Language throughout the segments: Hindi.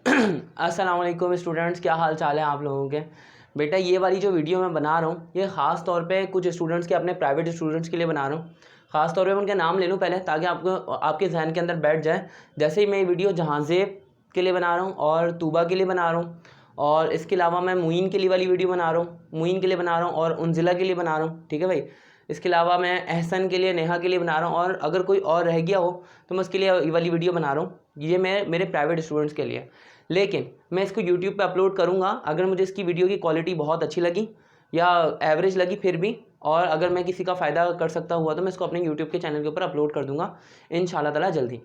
अस्सलाम वालेकुम स्टूडेंट्स, क्या हाल चाल है आप लोगों के। बेटा ये वाली जो वीडियो मैं बना रहा हूँ ये ख़ास तौर पे कुछ स्टूडेंट्स के, अपने प्राइवेट स्टूडेंट्स के लिए बना रहा हूँ। ख़ास तौर पे मैं उनके नाम ले लूँ पहले, ताकि आपको आपके जहन के अंदर बैठ जाए। जैसे ही मैं ये वीडियो जहांज़ेब के लिए बना रहा हूँ और तूबा के लिए बना रहा हूँ, और इसके अलावा मैं मुइन के लिए वाली वीडियो बना रहा हूँ, मुइन के लिए बना रहा हूँ और उनजिला के लिए बना रहा हूँ। ठीक है भाई। इसके अलावा मैं एहसन के लिए, नेहा के लिए बना रहा हूँ, और अगर कोई और रह गया हो तो मैं उसके लिए ये वाली वीडियो बना रहा हूँ। ये मैं मेरे प्राइवेट स्टूडेंट्स के लिए, लेकिन मैं इसको यूट्यूब पे अपलोड करूँगा। अगर मुझे इसकी वीडियो की क्वालिटी बहुत अच्छी लगी या एवरेज लगी फिर भी, और अगर मैं किसी का फ़ायदा कर सकता हुआ तो मैं इसको अपने यूट्यूब के चैनल के ऊपर अपलोड कर दूँगा इंशाल्लाह ताला जल्दी।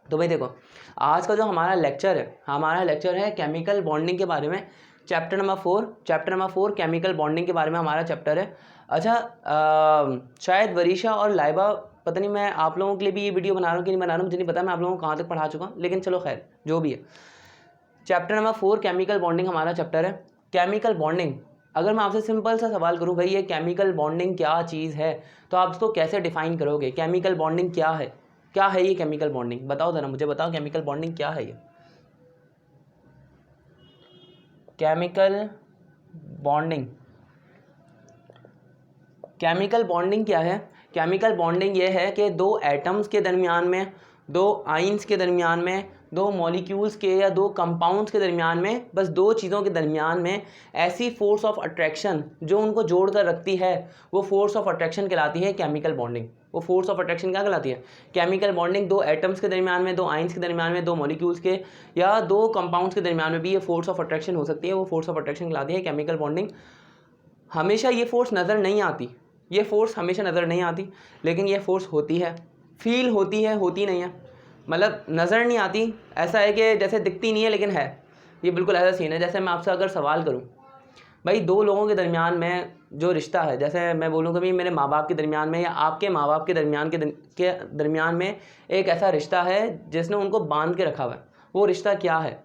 तो भाई देखो, आज का जो हमारा लेक्चर है केमिकल बॉन्डिंग के बारे में। चैप्टर नंबर 4 केमिकल बॉन्डिंग के बारे में हमारा चैप्टर है। अच्छा, शायद वरीशा और लाइबा, पता नहीं मैं आप लोगों के लिए भी ये वीडियो बना रहा हूँ कि नहीं बना रहा हूँ, मुझे नहीं पता मैं आप लोगों को कहाँ तक पढ़ा चुका हूँ, लेकिन चलो खैर जो भी है। चैप्टर नंबर 4 केमिकल बॉन्डिंग हमारा चैप्टर है। केमिकल बॉन्डिंग, अगर मैं आपसे सिंपल सा सवाल करूं भाई ये केमिकल बॉन्डिंग क्या चीज़ है, तो आप इसको कैसे डिफाइन करोगे? केमिकल बॉन्डिंग क्या है? क्या है ये केमिकल बॉन्डिंग? बताओ ज़रा, मुझे बताओ केमिकल बॉन्डिंग क्या है ये केमिकल बॉन्डिंग। केमिकल बॉन्डिंग क्या है? केमिकल बॉन्डिंग ये है कि दो एटम्स के दरमियान में, दो आइंस के दरमियान में, दो मॉलिक्यूल्स के या दो कंपाउंड्स के दरमियान में, बस दो चीज़ों के दरमियान में ऐसी फोर्स ऑफ अट्रैक्शन जो उनको जोड़ कर रखती है, वो फोर्स ऑफ अट्रैक्शन कहलाती है केमिकल बॉन्डिंग। वो फोर्स ऑफ अट्रैक्शन क्या कहलाती है? Chemical bonding. दो एटम्स के दरमियान में, दो आइंस के दरमियान में, दो मॉलिक्यूल्स के या दो कंपाउंड्स के दरमियान में भी ये फोर्स ऑफ अट्रैक्शन हो सकती है, वो फोर्स ऑफ अट्रैक्शन कहलाती है केमिकल बॉन्डिंग। हमेशा ये फोर्स नज़र नहीं आती, ये फोर्स हमेशा नज़र नहीं आती, लेकिन ये फोर्स होती है, फील होती है, होती नहीं है। मतलब नज़र नहीं आती, ऐसा है कि जैसे दिखती नहीं है लेकिन है। ये बिल्कुल ऐसा सीन है। जैसे मैं आपसे अगर सवाल करूं, भाई दो लोगों के दरमियान में जो रिश्ता है, जैसे मैं बोलूँ कि भाई मेरे माँ बाप के दरमियान में या आपके माँ बाप के दरमियान के दरमियान में एक ऐसा रिश्ता है जिसने उनको बांध के रखा हुआ है। वो रिश्ता क्या है?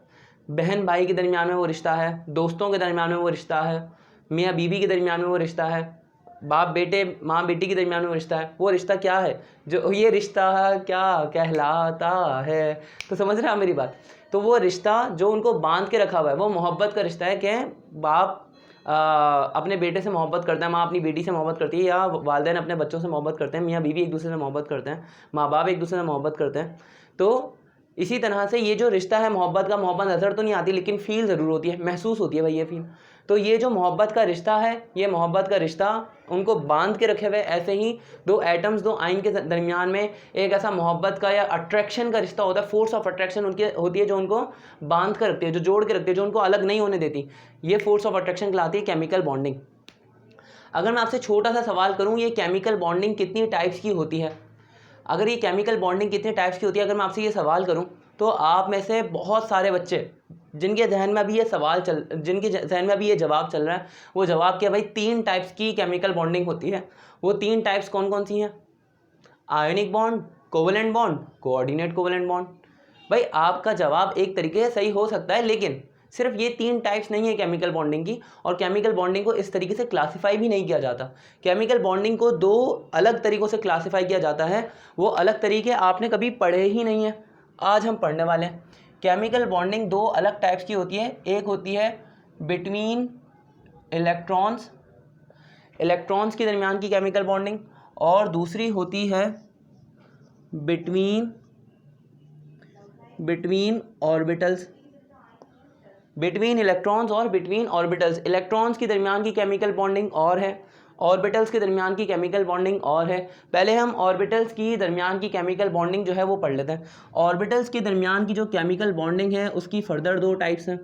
बहन भाई के दरमियान में वो रिश्ता है, दोस्तों के दरमियान में वो रिश्ता है, मियाँ बीवी के दरमियान में वो रिश्ता है, बाप बेटे माँ बेटी के दरमियान में वो रिश्ता है। वो रिश्ता क्या है? जो ये रिश्ता क्या कहलाता है? तो समझ रहे हैं आप मेरी बात? तो वो रिश्ता जो उनको बांध के रखा हुआ है वो मोहब्बत का रिश्ता है। कि बाप अपने बेटे से मोहब्बत करता है, माँ अपनी बेटी से मोहब्बत करती है, या वालिदैन अपने बच्चों से मोहब्बत करते हैं, मियाँ बीवी एक दूसरे से मोहब्बत करते हैं, माँ बाप एक दूसरे से मोहब्बत करते हैं। तो इसी तरह से ये जो रिश्ता है मोहब्बत का, मोहब्बत नज़र तो नहीं आती लेकिन फील ज़रूर होती है, महसूस होती है भाई ये फील। तो ये जो मोहब्बत का रिश्ता है, ये मोहब्बत का रिश्ता उनको बांध के रखे हुए। ऐसे ही दो एटम्स, दो आइन के दरमियान में एक ऐसा मोहब्बत का या अट्रैक्शन का रिश्ता होता है, फोर्स ऑफ अट्रैक्शन उनकी होती है जो उनको बांध कर रखती है, जो जोड़ के रखती है, जो उनको अलग नहीं होने देती। ये फोर्स ऑफ अट्रैक्शन कहलाती है केमिकल बॉन्डिंग। अगर मैं आपसे छोटा सा सवाल करूँ, ये केमिकल बॉन्डिंग कितनी टाइप्स की होती है? अगर ये केमिकल बॉन्डिंग कितने टाइप्स की होती है, अगर मैं आपसे ये सवाल करूं, तो आप में से बहुत सारे बच्चे जिनके जहन में अभी ये जिनके जहन में अभी ये जवाब चल रहा है, वो जवाब क्या भाई? 3 टाइप्स की केमिकल बॉन्डिंग होती है। वो 3 टाइप्स कौन कौन सी हैं? Ionic bond, covalent bond, coordinate covalent bond. भाई आपका जवाब एक तरीके से सही हो सकता है, लेकिन सिर्फ ये 3 टाइप्स नहीं है केमिकल बॉन्डिंग की। और केमिकल बॉन्डिंग को इस तरीके से क्लासिफाई भी नहीं किया जाता। केमिकल बॉन्डिंग को 2 अलग तरीक़ों से क्लासिफाई किया जाता है। वो अलग तरीके आपने कभी पढ़े ही नहीं है, आज हम पढ़ने वाले हैं। केमिकल बॉन्डिंग 2 अलग टाइप्स की होती है। एक होती है बिटवीन इलेक्ट्रॉन्स, इलेक्ट्रॉन्स के दरमियान की केमिकल बॉन्डिंग, और दूसरी होती है बिटवीन ऑर्बिटल्स, बिटवीन इलेक्ट्रॉन्स और बिटवीन ऑर्बिटल्स। इलेक्ट्रॉन्स के दरमियान की केमिकल बॉन्डिंग और है, ऑर्बिटल्स के दरमियान की केमिकल बॉन्डिंग और है। पहले हम ऑर्बिटल्स की दरमियान की केमिकल बॉन्डिंग जो है वो पढ़ लेते हैं। ऑर्बिटल्स के दरमियान की जो केमिकल बॉन्डिंग है उसकी फर्दर 2 टाइप्स हैं।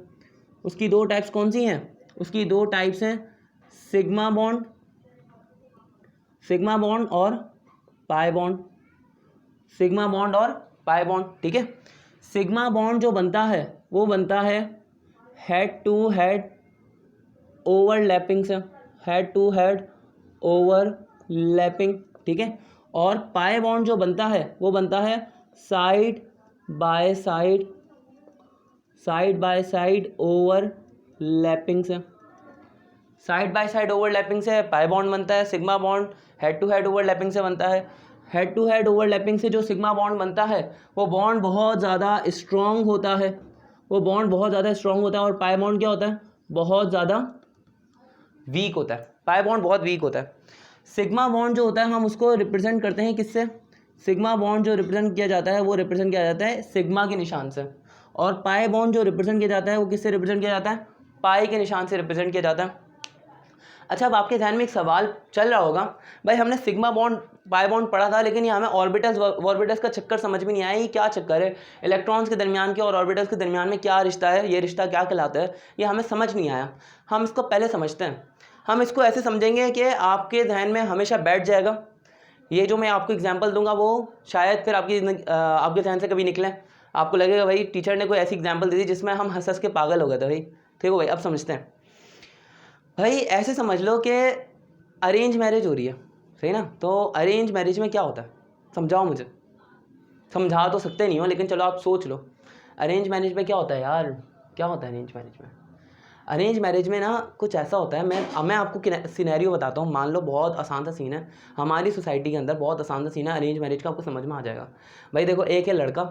उसकी 2 टाइप्स कौन सी हैं? उसकी 2 टाइप्स हैं सिग्मा बॉन्ड, सिग्मा बॉन्ड और पाई बॉन्ड, सिग्मा बॉन्ड और पाई बॉन्ड। ठीक है। सिग्मा बॉन्ड जो बनता है वो बनता है हेड टू हेड ओवरलैपिंग से, हेड टू हेड ओवरलैपिंग। ठीक है। और पाई बॉन्ड जो बनता है वो बनता है side by side, side by side overlapping से, साइड बाय साइड ओवरलैपिंग से पाई बॉन्ड बनता है। Sigma bond head to head overlapping से बनता है। हेड टू हेड ओवरलैपिंग से जो सिग्मा बॉन्ड बनता है वो बॉन्ड बहुत ज़्यादा स्ट्रॉन्ग होता है, वो बॉन्ड बहुत ज़्यादा स्ट्रॉन्ग होता है, और पाई बॉन्ड क्या होता है, बहुत ज़्यादा वीक होता है। पाई बॉन्ड बहुत वीक होता है। सिग्मा बॉन्ड जो होता है हम उसको रिप्रेजेंट करते हैं किससे, सिग्मा बॉन्ड जो रिप्रेजेंट किया जाता है वो रिप्रेजेंट किया जाता है सिग्मा के निशान से, और पाई बॉन्ड जो रिप्रेजेंट किया जाता है वो किससे रिप्रेजेंट किया जाता है, पाई के निशान से रिप्रेजेंट किया जाता है। अच्छा, अब आपके ध्यान में एक सवाल चल रहा होगा, भाई हमने सिग्मा बॉन्ड पाई बॉन्ड पढ़ा था, लेकिन ये हमें ऑर्बिटल्स का चक्कर समझ में नहीं आया, ये क्या चक्कर है, इलेक्ट्रॉन्स के दरमियान के और ऑर्बिटल्स के दरमियान में क्या रिश्ता है, ये रिश्ता क्या कहलाता है, ये हमें समझ नहीं आया। हम इसको पहले समझते हैं। हम इसको ऐसे समझेंगे कि आपके ध्यान में हमेशा बैठ जाएगा। ये जो मैं आपको एग्जाम्पल दूंगा वो शायद फिर आपके ध्यान से कभी निकले, आपको लगेगा भाई टीचर ने कोई ऐसी एग्जाम्पल दी थी जिसमें हम हंस हंस के पागल हो गए थे भाई। ठीक हो भाई, अब समझते हैं। भाई ऐसे समझ लो कि अरेंज मैरिज हो रही है, सही ना। तो अरेंज मैरिज में क्या होता है, समझाओ मुझे। समझा तो सकते नहीं हो, लेकिन चलो आप सोच लो, अरेंज मैरिज में क्या होता है यार, क्या होता है अरेंज मैरिज में। अरेंज मैरिज में ना कुछ ऐसा होता है, मैं आपको सिनेरियो बताता हूँ। मान लो बहुत आसान सा सीन है, हमारी सोसाइटी के अंदर बहुत आसान सा सीन है अरेंज मैरिज का, आपको समझ में आ जाएगा। भाई देखो, एक है लड़का,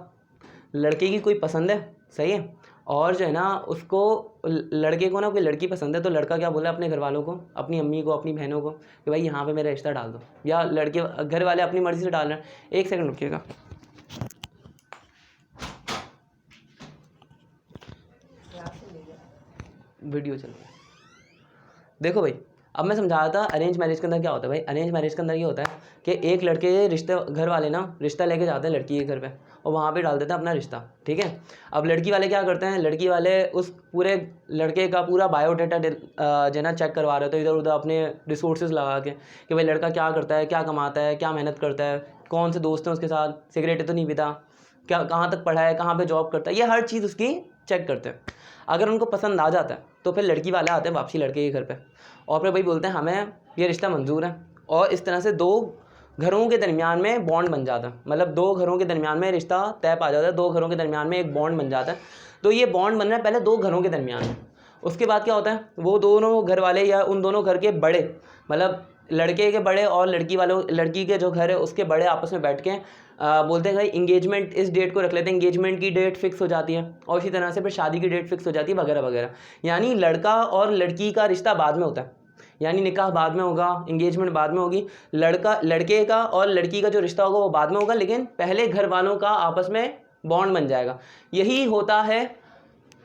लड़के की कोई पसंद है, सही है, और जो है ना उसको लड़के को ना कोई लड़की पसंद है, तो लड़का क्या बोला अपने घर वालों को, अपनी अम्मी को, अपनी बहनों को कि भाई यहाँ पे मेरा रिश्ता डाल दो, या लड़के घर वाले अपनी मर्ज़ी से डाल रहे हैं। एक सेकंड रुकिएगा, वीडियो चल रहा है। देखो भाई, अब मैं समझा रहा था अरेंज मैरिज के अंदर क्या होता है। भाई अरेंज मैरिज के अंदर ये होता है कि एक लड़के के रिश्ते, घर वाले ना रिश्ता लेके जाते हैं लड़की के घर पे, और वहाँ पे डाल देते हैं अपना रिश्ता, ठीक है। अब लड़की वाले क्या करते हैं, लड़की वाले उस पूरे लड़के का पूरा बायोडाटा जो ना चेक करवा रहे थे इधर उधर अपने रिसोर्सेज लगा के, कि भाई लड़का क्या करता है, क्या कमाता है, क्या मेहनत करता है, कौन से दोस्त हैं उसके साथ, सिगरेट तो नहीं पीता, क्या कहाँ तक पढ़ा है, कहाँ पर जॉब करता है, ये हर चीज़ उसकी चेक करते हैं। अगर उनको पसंद आ जाता है तो फिर लड़की वाले आते हैं वापसी लड़के के घर पे, और फिर भाई बोलते हैं हमें ये रिश्ता मंजूर है, और इस तरह से दो घरों के दरमियान में बॉन्ड बन जाता है। मतलब दो घरों के दरमियान में रिश्ता तय पा जाता है, दो घरों के दरमियान में एक बॉन्ड बन जाता है। तो ये बॉन्ड बन रहा है पहले दो घरों के दरमियान में। उसके बाद क्या होता है, वो दोनों घर वाले या उन दोनों घर के बड़े, मतलब लड़के के बड़े और लड़की के जो घर है उसके बड़े आपस में बैठ के बोलते हैं भाई इंगेजमेंट इस डेट को रख लेते हैं, इंगेजमेंट की डेट फिक्स हो जाती है, और इसी तरह से फिर शादी की डेट फिक्स हो जाती है वगैरह वगैरह। यानी लड़का और लड़की का रिश्ता बाद में होता है, यानी निकाह बाद में होगा, इंगेजमेंट बाद में होगी, लड़के का और लड़की का जो रिश्ता होगा वो बाद में होगा, लेकिन पहले घर वालों का आपस में बॉन्ड बन जाएगा। यही होता है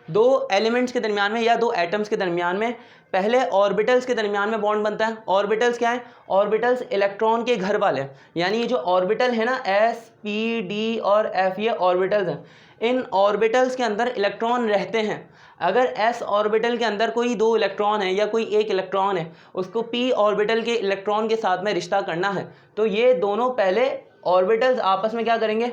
दो एलिमेंट्स के दरमियान में या दो एटम्स के दरमियान में। पहले ऑर्बिटल्स के दरमियान में बॉन्ड बनता है। ऑर्बिटल्स क्या है, ऑर्बिटल्स इलेक्ट्रॉन के घर वाले, यानी ये जो ऑर्बिटल है ना एस पी डी और एफ, ये ऑर्बिटल्स हैं। इन ऑर्बिटल्स के अंदर इलेक्ट्रॉन रहते हैं। अगर एस ऑर्बिटल के अंदर कोई दो इलेक्ट्रॉन है या कोई एक इलेक्ट्रॉन है, उसको पी ऑर्बिटल के इलेक्ट्रॉन के साथ में रिश्ता करना है, तो ये दोनों पहले ऑर्बिटल्स आपस में क्या करेंगे,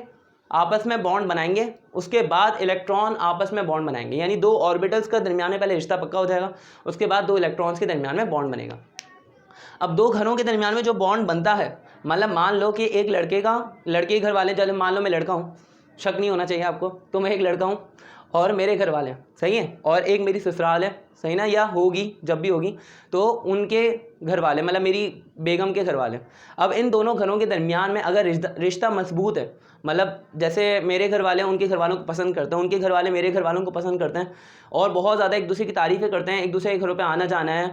आपस में बॉन्ड बनाएंगे, उसके बाद इलेक्ट्रॉन आपस में बॉन्ड बनाएंगे। यानी दो ऑर्बिटल्स का दरमियान में पहले रिश्ता पक्का हो जाएगा, उसके बाद दो इलेक्ट्रॉन्स के दरमियान में बॉन्ड बनेगा। अब दो घरों के दरमियान में जो बॉन्ड बनता है, मतलब मान लो कि एक लड़के के घर वाले, चलो मान लो मैं लड़का हूँ, शक नहीं होना चाहिए आपको, तो मैं एक लड़का हूँ और मेरे घर वाले, सही है, और एक मेरी ससुराल है, सही ना, या होगी जब भी होगी, तो उनके घर वाले मतलब मेरी बेगम के घर वाले। अब इन दोनों घरों के दरमियान में अगर रिश्ता मजबूत है, मतलब जैसे मेरे घर वाले उनके घर वालों को पसंद करते हैं, उनके घर वाले मेरे घर वालों को पसंद करते हैं, और बहुत ज़्यादा एक दूसरे की तारीफ़ें करते हैं, एक दूसरे के घरों पे आना जाना है,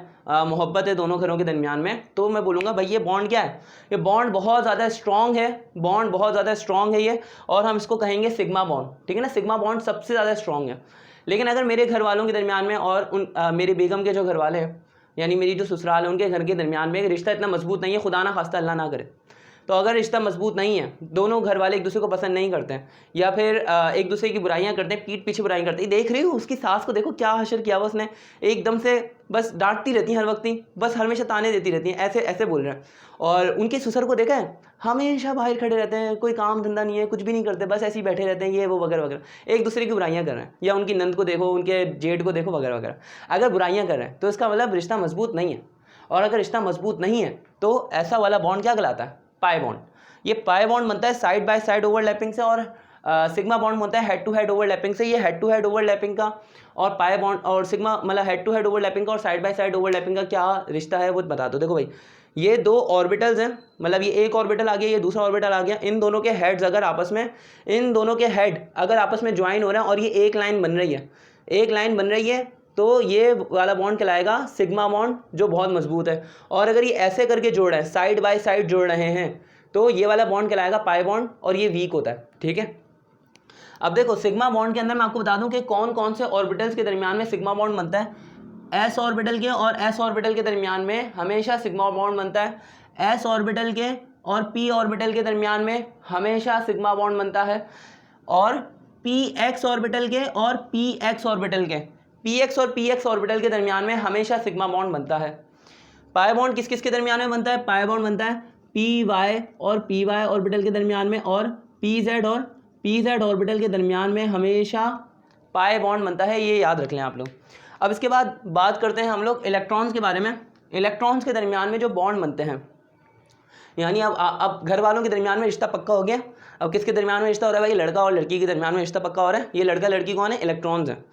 मोहब्बत है दोनों घरों के दरमियान में, तो मैं बोलूँगा भाई ये बॉन्ड क्या है, ये बॉन्ड बहुत ज़्यादा स्ट्रॉन्ग है, बॉन्ड बहुत ज़्यादा स्ट्रॉन्ग है ये, और हम इसको कहेंगे सिग्मा बॉन्ड, ठीक है ना। सिग्मा बॉन्ड सबसे ज़्यादा स्ट्रॉन्ग है। लेकिन अगर मेरे घर वालों के दरमियान में और मेरी बेगम के जो घर वाले हैं, यानी मेरी जो ससुराल है उनके घर के दरमियान में रिश्ता इतना मजबूत नहीं है, खुदा ना खास्ता अल्लाह ना करे, तो अगर रिश्ता मजबूत नहीं है, दोनों घर वाले एक दूसरे को पसंद नहीं करते हैं, या फिर एक दूसरे की बुराइयां करते हैं, पीठ पीछे बुराइयां करते हैं, देख रही हो उसकी सास को, देखो क्या हशर किया हुआ उसने, एकदम से बस डांटती रहती हैं हर वक्त ही, बस हमेशा ताने देती रहती हैं, ऐसे ऐसे बोल रहे हैं। और उनके ससुर को देखा है, हमेशा बाहर खड़े रहते हैं, कोई काम धंधा नहीं है, कुछ भी नहीं करते, बस ऐसे ही बैठे रहते हैं, ये वो वगैरह वगैरह, एक दूसरे की बुराइयां कर रहे हैं, या उनकी नंद को देखो, उनके जेठ को देखो वगैरह वगैरह। अगर बुराइयां कर रहे हैं तो इसका मतलब रिश्ता मजबूत नहीं है, और अगर रिश्ता मजबूत नहीं है तो ऐसा वाला बॉन्ड क्या कहलाता है, पाई बॉन्ड। ये पाई बॉन्ड बनता है साइड बाय साइड ओवरलैपिंग से, और सिग्मा बॉन्ड होता है हेड टू हेड ओवरलैपिंग से। ये हेड टू हेड ओवरलैपिंग का और पाई बॉन्ड और सिग्मा मतलब हेड टू हेड ओवरलैपिंग का और साइड बाय साइड ओवरलैपिंग का क्या रिश्ता है वो बता दो। देखो भाई ये दो ऑर्बिटल्स हैं, मतलब ये एक ऑर्बिटल आ गया, ये दूसरा ऑर्बिटल आ गया, इन दोनों के हेड्स अगर आपस में, इन दोनों के हेड अगर आपस में ज्वाइन हो रहे हैं और ये एक लाइन बन रही है, एक लाइन बन रही है, तो ये वाला बॉन्ड कहलाएगा सिग्मा बॉन्ड जो बहुत मजबूत है। और अगर ये ऐसे करके जोड़ रहे हैं, साइड बाय साइड जोड़ रहे हैं, तो ये वाला बॉन्ड कहलाएगा पाई बॉन्ड और ये वीक होता है। ठीक है, अब देखो सिग्मा बॉन्ड के अंदर मैं आपको बता दूं कि कौन कौन से ऑर्बिटल्स के दरमियान में सिग्मा बॉन्ड बनता है। एस ऑर्बिटल के और एस ऑर्बिटल के दरमियान में हमेशा सिग्मा बॉन्ड बनता है। एस ऑर्बिटल के और पी ऑर्बिटल के दरमियान में हमेशा सिग्मा बॉन्ड बनता है। और पी एक्स ऑर्बिटल के और पी एक्स ऑर्बिटल के, पी एक्स और पी एक्स ऑर्बिटल के दरमियान में हमेशा सिग्मा बॉन्ड बनता है। पाई बॉन्ड किस किस के दरमियान में बनता है? पाई बॉन्ड बनता है पी वाई और पी वाई ऑर्बिटल के दरमियान में, और पी जेड और पी जेड ऑर्बिटल के दरमियान में हमेशा पाई बॉन्ड बनता है। ये याद रख लें आप लोग। अब इसके बाद बात करते हैं हम लोग इलेक्ट्रॉन्स के बारे में। इलेक्ट्रॉन्स के दरमियान में जो बॉन्ड बनते हैं, यानी अब घर वालों के दरमियान में रिश्ता पक्का हो गया। अब किसके दरमियान में रिश्ता हो रहा है भाई? लड़का और लड़की के दरमियान में रिश्ता पक्का हो रहा है। ये लड़का लड़की कौन है? इलेक्ट्रॉन्स हैं।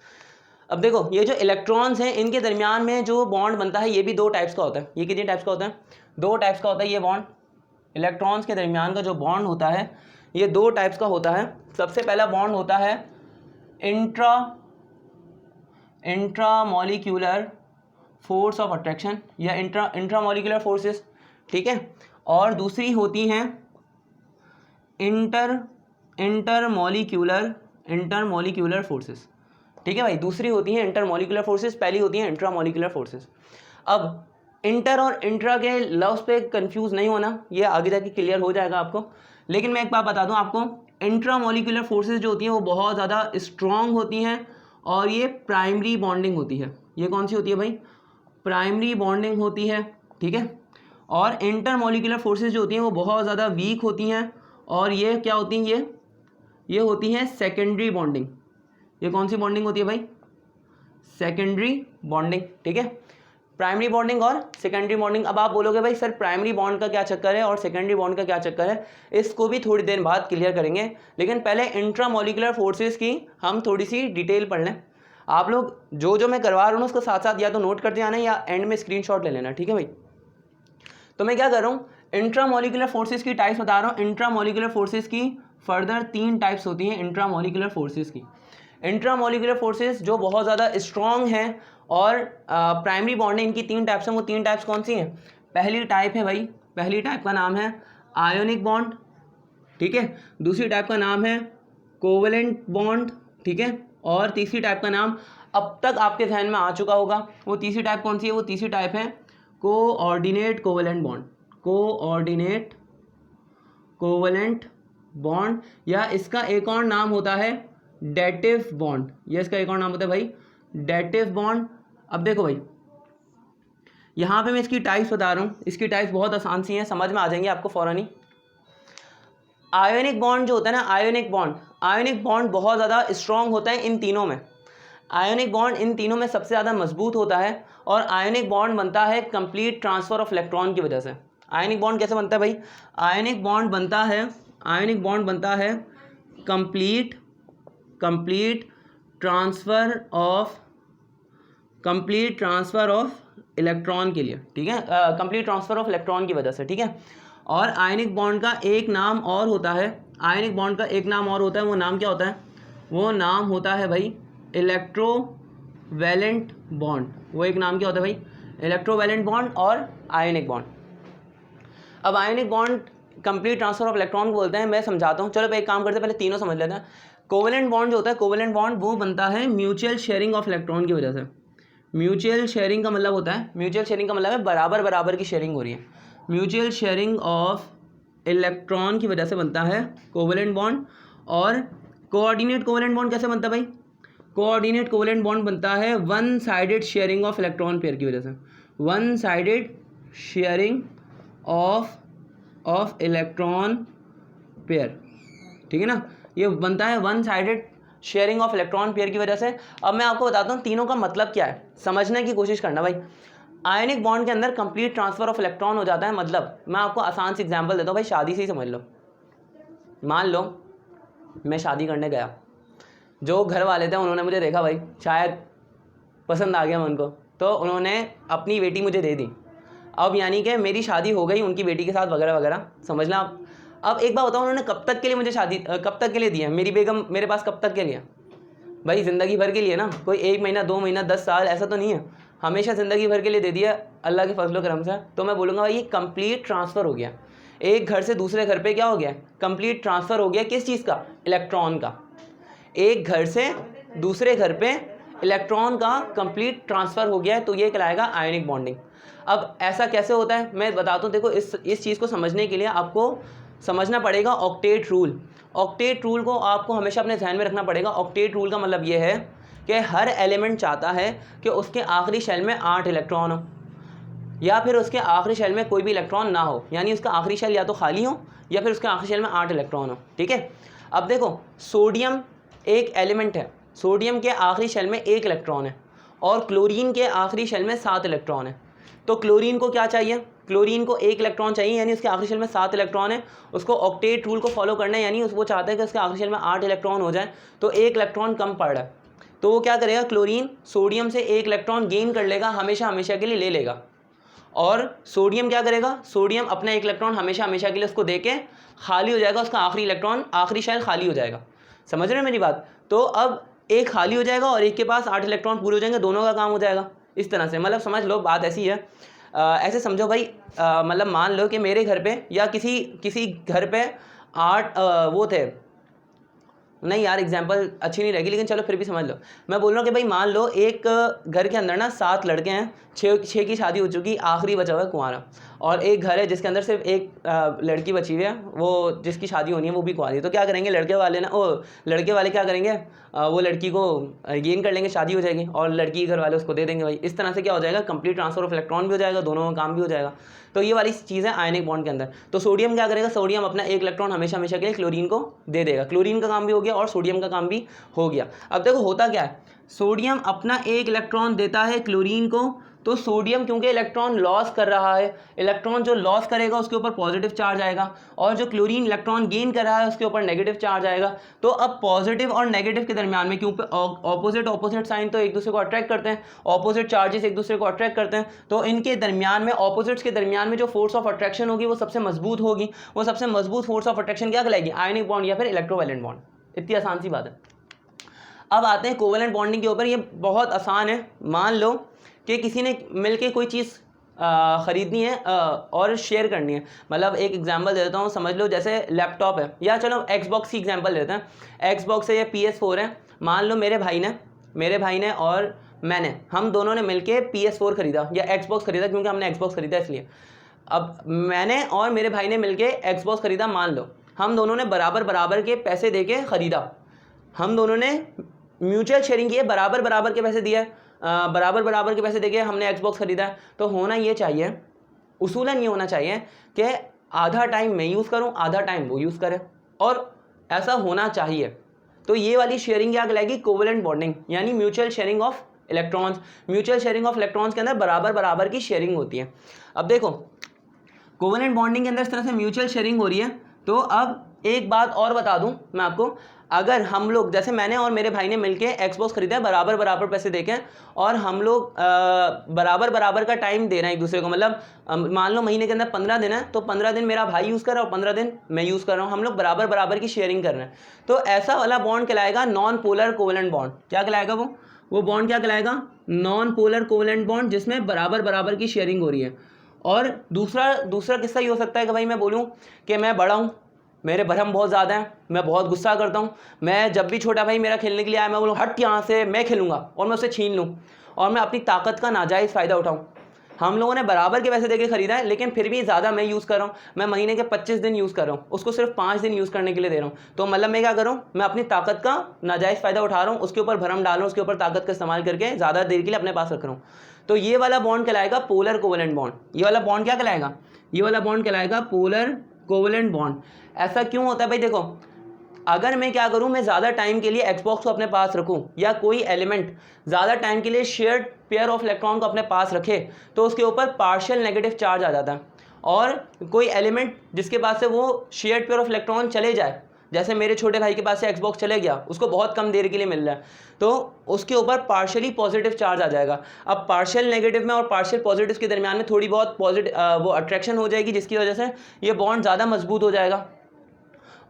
अब देखो ये जो इलेक्ट्रॉन्स हैं इनके दरमियान में जो बॉन्ड बनता है ये भी दो टाइप्स का होता है। ये कितने टाइप्स का होता है? दो टाइप्स का होता है ये बॉन्ड। इलेक्ट्रॉन्स के दरमियान का जो बॉन्ड होता है ये दो टाइप्स का होता है। सबसे पहला बॉन्ड होता है इंट्रामॉलिक्यूलर फोर्स ऑफ अट्रैक्शन या इंट्रामॉलिक्यूलर फोर्सेस। ठीक है, और दूसरी होती हैं इंटरमॉलिक्यूलर फोर्सेस। ठीक है भाई, दूसरी होती है इंटरमॉलिक्यूलर फोर्सेस, पहली होती है इंट्रामॉलिक्यूलर फोर्सेस। अब इंटर और इंट्रा के लफ्ज़ पे कंफ्यूज नहीं होना, ये आगे जाके क्लियर हो जाएगा आपको। लेकिन मैं एक बात बता दूं आपको, इंट्रामॉलिक्यूलर फोर्सेस जो होती हैं वो बहुत ज़्यादा स्ट्रॉन्ग होती हैं और ये प्राइमरी बॉन्डिंग होती है। ये कौन सी होती है भाई? प्राइमरी बॉन्डिंग होती है। ठीक है, और इंटरमॉलिक्यूलर फोर्सेस जो होती हैं वो बहुत ज़्यादा वीक होती हैं और ये क्या होती हैं? ये होती हैं सेकेंडरी बॉन्डिंग। ये कौन सी बॉन्डिंग होती है भाई? Secondary bonding. ठीक है, प्राइमरी बॉन्डिंग और सेकेंडरी बॉन्डिंग। अब आप बोलोगे भाई सर प्राइमरी बॉन्ड का क्या चक्कर है और सेकेंडरी बॉन्ड का क्या चक्कर है? इसको भी थोड़ी देर बाद क्लियर करेंगे, लेकिन पहले इंट्रामॉलिक्यूलर फोर्सेस की हम थोड़ी सी डिटेल पढ़ लें। आप लोग जो जो मैं करवा रहा हूँ उसको साथ साथ या तो नोट करते जाना या एंड में स्क्रीनशॉट ले लेना। ठीक है भाई, तो मैं क्या कर रहा हूँ, इंट्रामॉलिक्यूलर फोर्सेस की टाइप्स बता रहा हूँ। इंट्रामॉलिक्यूलर फोर्सेस की फर्दर 3 टाइप्स होती हैं इंट्रामॉलिक्यूलर फोर्सेस की। इंट्रामॉलिक्यूलर फोर्सेस जो बहुत ज़्यादा स्ट्रॉन्ग हैं और प्राइमरी बॉन्डिंग इनकी 3 टाइप्स हैं। वो 3 टाइप्स कौन सी हैं? पहली टाइप है भाई, पहली टाइप का नाम है आयोनिक बॉन्ड। ठीक है, दूसरी टाइप का नाम है कोवेलेंट बॉन्ड। ठीक है, और तीसरी टाइप का नाम अब तक आपके ध्यान में आ चुका होगा। वो तीसरी टाइप कौन सी है? वो तीसरी टाइप है coordinate covalent bond. Coordinate covalent bond, या इसका एक और नाम होता है डेटिव बॉन्ड। ये इसका एक और नाम होता है भाई डेटिव बॉन्ड। अब देखो भाई यहाँ पे मैं इसकी टाइप्स बता रहा हूँ। इसकी टाइप्स बहुत आसान सी हैं, समझ में आ जाएंगे आपको फ़ौरन ही। आयोनिक बॉन्ड जो होता है ना, आयोनिक बॉन्ड बहुत ज़्यादा स्ट्रॉन्ग होता है इन तीनों में। आयोनिक बॉन्ड इन तीनों में सबसे ज़्यादा मजबूत होता है और आयोनिक बॉन्ड बनता है कंप्लीट ट्रांसफ़र ऑफ इलेक्ट्रॉन की वजह से। आयोनिक बॉन्ड कैसे बनता है भाई? आयोनिक बॉन्ड बनता है कंप्लीट ट्रांसफ़र ऑफ इलेक्ट्रॉन के लिए। ठीक है, कंप्लीट ट्रांसफ़र ऑफ इलेक्ट्रॉन की वजह से। ठीक है, और आयोनिक बॉन्ड का एक नाम और होता है, वो नाम क्या होता है? वो नाम होता है भाई इलेक्ट्रोवैलेंट बॉन्ड। वो एक नाम क्या होता है भाई? इलेक्ट्रोवैलेंट बॉन्ड और आयोनिक बॉन्ड। अब ionic bond complete transfer of electron को बोलते हैं। मैं समझाता हूँ, चलो एक काम करते हैं, पहले तीनों समझ लेते हैं। कोवेलेंट बॉन्ड जो होता है, कोवेलेंट बॉन्ड वो बनता है म्यूचुअल शेयरिंग ऑफ इलेक्ट्रॉन की वजह से। म्यूचुअल शेयरिंग का मतलब होता है बराबर बराबर की शेयरिंग हो रही है। म्यूचुअल शेयरिंग ऑफ इलेक्ट्रॉन की वजह से बनता है कोवेलेंट बॉन्ड। और कोऑर्डिनेट कोवेलेंट बॉन्ड कैसे बनता है भाई? कोऑर्डिनेट कोवेलेंट बॉन्ड बनता है one sided sharing of electron pair की वजह से। One sided sharing of electron pair. ठीक है ना, ये बनता है one sided sharing of electron pair की वजह से। अब मैं आपको बताता हूँ तीनों का मतलब क्या है, समझने की कोशिश करना भाई। आयनिक बॉन्ड के अंदर कंप्लीट ट्रांसफर ऑफ इलेक्ट्रॉन हो जाता है। मतलब मैं आपको आसान सी एग्जांपल देता हूँ भाई, शादी से ही समझ लो। मान लो मैं शादी करने गया, जो घर वाले थे उन्होंने मुझे देखा, भाई शायद पसंद आ गया मैं उनको, तो उन्होंने अपनी बेटी मुझे दे दी। अब यानी कि मेरी शादी हो गई उनकी बेटी के साथ वगैरह वगैरह, समझना आप। अब एक बात बताओ, उन्होंने कब तक के लिए मुझे कब तक के लिए दिया मेरी बेगम मेरे पास, कब तक के लिए? भाई ज़िंदगी भर के लिए ना, कोई 1 महीना 2 महीना 10 साल ऐसा तो नहीं है, हमेशा ज़िंदगी भर के लिए दे दिया अल्लाह के फजल करम से। तो मैं बोलूँगा भाई ये कंप्लीट ट्रांसफ़र हो गया, एक घर से दूसरे घर पे क्या हो गया, कंप्लीट ट्रांसफ़र हो गया। किस चीज़ का? इलेक्ट्रॉन का। एक घर से दूसरे घर पे इलेक्ट्रॉन का कंप्लीट ट्रांसफ़र हो गया है, तो ये कहलाएगा आयनिक बॉन्डिंग। अब ऐसा कैसे होता है मैं बताता हूँ। देखो इस चीज़ को समझने के लिए आपको समझना पड़ेगा ऑक्टेट रूल। ऑक्टेट रूल को आपको हमेशा अपने ध्यान में रखना पड़ेगा। ऑक्टेट रूल का मतलब ये है कि हर एलिमेंट चाहता है कि उसके आखिरी शेल में 8 इलेक्ट्रॉन हो, या फिर उसके आखिरी शेल में कोई भी इलेक्ट्रॉन ना हो, यानी उसका आखिरी शेल या तो खाली हो या फिर उसके आखिरी शेल में 8 इलेक्ट्रॉन हो। ठीक है। अब देखो सोडियम एक एलिमेंट है, सोडियम के आखिरी शेल में 1 इलेक्ट्रॉन है और क्लोरीन के आखिरी शेल में 7 इलेक्ट्रॉन है। तो क्लोरीन को क्या चाहिए? क्लोरीन को 1 इलेक्ट्रॉन चाहिए, यानी उसके आखिरी शेल में 7 इलेक्ट्रॉन है। उसको ऑक्टेट रूल को फॉलो करना है, यानी वो चाहता है कि उसके आखिरी शेल में 8 इलेक्ट्रॉन हो जाए, तो 1 इलेक्ट्रॉन कम पड़ रहा है। तो वो क्या करेगा, क्लोरीन सोडियम से 1 इलेक्ट्रॉन गेन कर लेगा, हमेशा हमेशा के लिए ले लेगा। और सोडियम क्या करेगा, सोडियम अपना 1 इलेक्ट्रॉन हमेशा हमेशा के लिए उसको दे के खाली हो जाएगा, उसका आखिरी इलेक्ट्रॉन आखिरी शेल खाली हो जाएगा। समझ रहे हैं मेरी बात? तो अब एक खाली हो जाएगा और एक के पास 8 इलेक्ट्रॉन पूरे हो जाएंगे, दोनों का काम हो जाएगा। इस तरह से मतलब समझ लो, बात ऐसी है। ऐसे समझो भाई, मतलब मान लो कि मेरे घर पे या किसी घर पे 8 वो थे, नहीं यार एग्जाम्पल अच्छी नहीं रहेगी, लेकिन चलो फिर भी समझ लो। मैं बोल रहा हूँ कि भाई मान लो एक घर के अंदर ना 7 लड़के हैं, 6 की शादी हो चुकी, आखिरी बचा हुआ है कुंवारा। और एक घर है जिसके अंदर सिर्फ एक लड़की बची हुई है, वो जिसकी शादी होनी है वो भी कुंवारी है। तो क्या करेंगे लड़के वाले क्या करेंगे, वो लड़की को गेन कर लेंगे, शादी हो जाएगी और लड़की घर वाले उसको दे देंगे। भाई इस तरह से क्या हो जाएगा, कंप्लीट ट्रांसफर ऑफ इलेक्ट्रॉन भी हो जाएगा, दोनों का काम भी हो जाएगा। तो ये वाली चीज़ है आयनिक बॉन्ड के अंदर। तो सोडियम क्या करेगा, सोडियम अपना 1 इलेक्ट्रॉन हमेशा हमेशा के लिए क्लोरीन को दे देगा, क्लोरीन का काम भी हो गया और सोडियम का काम भी हो गया। अब देखो होता क्या है, सोडियम अपना 1 इलेक्ट्रॉन देता है क्लोरीन को, तो सोडियम क्योंकि इलेक्ट्रॉन लॉस कर रहा है, इलेक्ट्रॉन जो लॉस करेगा उसके ऊपर पॉजिटिव चार्ज आएगा, और जो क्लोरीन इलेक्ट्रॉन गेन कर रहा है उसके ऊपर नेगेटिव चार्ज आएगा। तो अब पॉजिटिव और नेगेटिव के दरमियान में, क्योंकि ऑपोजिट साइन तो एक दूसरे को अट्रैक्ट करते हैं, ऑपोजिट चार्जेस एक दूसरे को अट्रैक्ट करते हैं, तो इनके दरमियान में, ऑपोजिट्स के दरमियान में जो फोर्स ऑफ अट्रैक्शन होगी वो सबसे मजबूत होगी। वो सबसे मजबूत फोर्स ऑफ अट्रैक्शन क्या कहलाएगी, आयनिक बॉन्ड या फिर इलेक्ट्रोवैलेंट बॉन्ड। इतनी आसान सी बात है। अब आते हैं कोवेलेंट बॉन्डिंग के ऊपर। ये बहुत आसान है। मान लो कि किसी ने मिलके कोई चीज़ ख़रीदनी है और शेयर करनी है। मतलब एक एग्जांपल देता हूँ, समझ लो जैसे लैपटॉप है, या चलो एक्सबॉक्स की एग्जांपल देते हैं। एक्सबॉक्स है या PS4 है। मान लो मेरे भाई ने और मैंने, हम दोनों ने मिलके PS4 खरीदा या एक्सबॉक्स खरीदा, क्योंकि हमने एक्सबॉक्स खरीदा इसलिए। अब मैंने और मेरे भाई ने मिलके एक्सबॉक्स खरीदा। मान लो हम दोनों ने बराबर बराबर के पैसे दे के ख़रीदा, हम दोनों ने म्यूचुअल शेयरिंग की है, बराबर बराबर के पैसे दिए, बराबर बराबर के पैसे देके हमने एक्सबॉक्स खरीदा है। तो होना ये चाहिए, उसूलन ये होना चाहिए कि आधा टाइम मैं यूज़ करूं, आधा टाइम वो यूज़ करे, और ऐसा होना चाहिए। तो ये वाली शेयरिंग क्या कहलाएगी, कोवेलेंट बॉन्डिंग, यानी mutual sharing of electrons. Mutual sharing of electrons के अंदर बराबर बराबर की शेयरिंग होती है। अब देखो कोवेलेंट बॉन्डिंग के अंदर इस तरह से म्यूचुअल शेयरिंग हो रही है। तो अब एक बात और बता दूं मैं आपको, अगर हम लोग, जैसे मैंने और मेरे भाई ने मिलके एक्सबॉक्स खरीदा है बराबर बराबर पैसे देके, और हम लोग बराबर बराबर का टाइम दे रहे हैं एक दूसरे को। मतलब मान लो महीने के अंदर 15 दिन है, तो 15 दिन मेरा भाई यूज़ कर रहा है और 15 दिन मैं यूज़ कर रहा हूँ, हम लोग बराबर बराबर की शेयरिंग कर रहे हैं। तो ऐसा वाला बॉन्ड कहलाएगा नॉन पोलर कोवेलेंट बॉन्ड। क्या कहलाएगा वो बॉन्ड क्या कहलाएगा, नॉन पोलर कोवेलेंट बॉन्ड, जिसमें बराबर बराबर की शेयरिंग हो रही है। और दूसरा किस्सा ये हो सकता है कि भाई मैं बोलूँ कि मैं बड़ा हूँ, मेरे भरम बहुत ज़्यादा हैं, मैं बहुत गुस्सा करता हूँ, मैं जब भी छोटा भाई मेरा खेलने के लिए आया मैं बोलूँ हट यहाँ से, मैं खेलूँगा, और मैं उसे छीन लूँ और मैं अपनी ताकत का नाजायज़ फ़ायदा उठाऊँ। हम लोगों ने बराबर के पैसे देके ख़रीदा है, लेकिन फिर भी ज़्यादा मैं यूज़ कर रहा हूँ। मैं महीने के 25 दिन यूज़ कर रहा हूँ, उसको सिर्फ 5 दिन यूज़ करने के लिए दे रहा हूँ। तो मतलब मैं क्या कर रहा हूँ, मैं अपनी ताकत का नाजायज़ फ़ायदा उठा रहा हूँ, उसके ऊपर भरम डाल रहा हूँ, उसके ऊपर ताकत का इस्तेमाल करके ज़्यादा देर के लिए अपने पास रख रहा हूँ। तो ये वाला बॉन्ड कहलाएगा पोलर कोवेलेंट बॉन्ड। ये वाला बॉन्ड क्या कहलाएगा, ये वाला बॉन्ड कहलाएगा पोलर कोवेलेंट बॉन्ड। ऐसा क्यों होता है भाई, देखो अगर मैं क्या करूं, मैं ज़्यादा टाइम के लिए एक्सबॉक्स को अपने पास रखूं, या कोई एलिमेंट ज़्यादा टाइम के लिए शेयर्ड पेयर ऑफ इलेक्ट्रॉन को अपने पास रखे, तो उसके ऊपर पार्शियल नेगेटिव चार्ज आ जाता है। और कोई एलिमेंट जिसके पास से वो शेयर्ड पेयर ऑफ इलेक्ट्रॉन चले जाए, जैसे मेरे छोटे भाई के पास से एक्सबॉक्स चले गया, उसको बहुत कम देर के लिए मिल रहा है, तो उसके ऊपर पार्शियली पॉजिटिव चार्ज आ जाएगा। अब पार्शियल नेगेटिव में और पार्शियल पॉजिटिव के दरमियान में थोड़ी बहुत वो अट्रैक्शन हो जाएगी, जिसकी वजह से ये बॉन्ड ज़्यादा मजबूत हो जाएगा